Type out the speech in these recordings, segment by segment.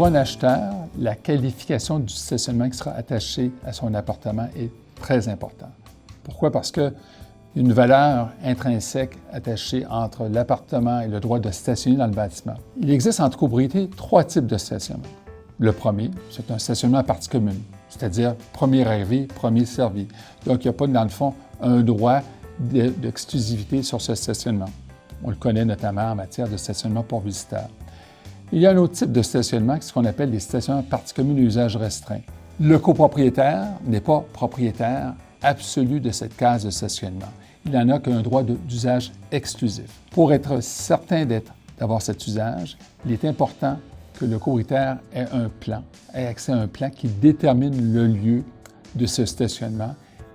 Pour un acheteur, la qualification du stationnement qui sera attaché à son appartement est très importante. Pourquoi? Parce qu'il y a une valeur intrinsèque attachée entre l'appartement et le droit de stationner dans le bâtiment. Il existe en copropriété 3 types de stationnement. Le premier, c'est un stationnement à partie commune, c'est-à-dire premier arrivé, premier servi. Donc, il n'y a pas, dans le fond, un droit d'exclusivité sur ce stationnement. On le connaît notamment en matière de stationnement pour visiteurs. Il y a un autre type de stationnement, c'est ce qu'on appelle les stationnements à partie commune à usage restreint. Le copropriétaire n'est pas propriétaire absolu de cette case de stationnement. Il n'en a qu'un droit d'usage exclusif. Pour être certain d'avoir cet usage, il est important que le copropriétaire ait accès à un plan qui détermine le lieu de ce stationnement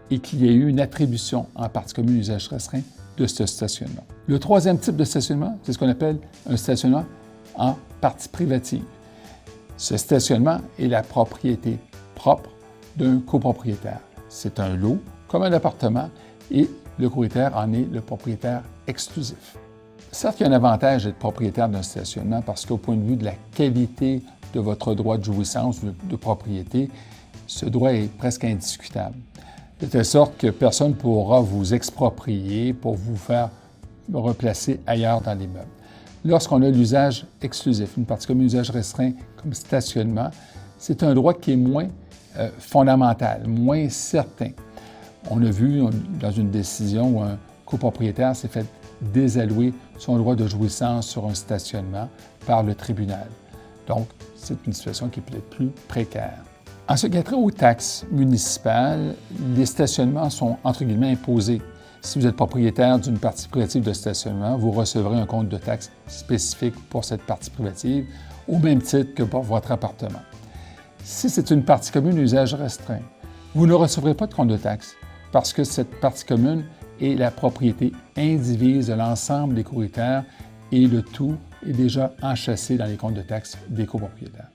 et qu'il y ait eu une attribution en partie commune à usage restreint de ce stationnement. Le troisième type de stationnement, c'est ce qu'on appelle un stationnement en partie privative. Ce stationnement est la propriété propre d'un copropriétaire. C'est un lot, comme un appartement, et le copropriétaire en est le propriétaire exclusif. Certes, il y a un avantage d'être propriétaire d'un stationnement parce qu'au point de vue de la qualité de votre droit de jouissance de propriété, ce droit est presque indiscutable. De telle sorte que personne ne pourra vous exproprier pour vous faire replacer ailleurs dans l'immeuble. Lorsqu'on a l'usage exclusif, une partie commune usage restreint comme stationnement, c'est un droit qui est moins fondamental, moins certain. On a vu dans une décision où un copropriétaire s'est fait désallouer son droit de jouissance sur un stationnement par le tribunal. Donc, c'est une situation qui est peut-être plus précaire. En ce qui a trait aux taxes municipales, les stationnements sont entre guillemets imposés. Si vous êtes propriétaire d'une partie privative de stationnement, vous recevrez un compte de taxes spécifique pour cette partie privative, au même titre que pour votre appartement. Si c'est une partie commune à usage restreint, vous ne recevrez pas de compte de taxes parce que cette partie commune est la propriété indivise de l'ensemble des copropriétaires et le tout est déjà enchâssé dans les comptes de taxes des copropriétaires.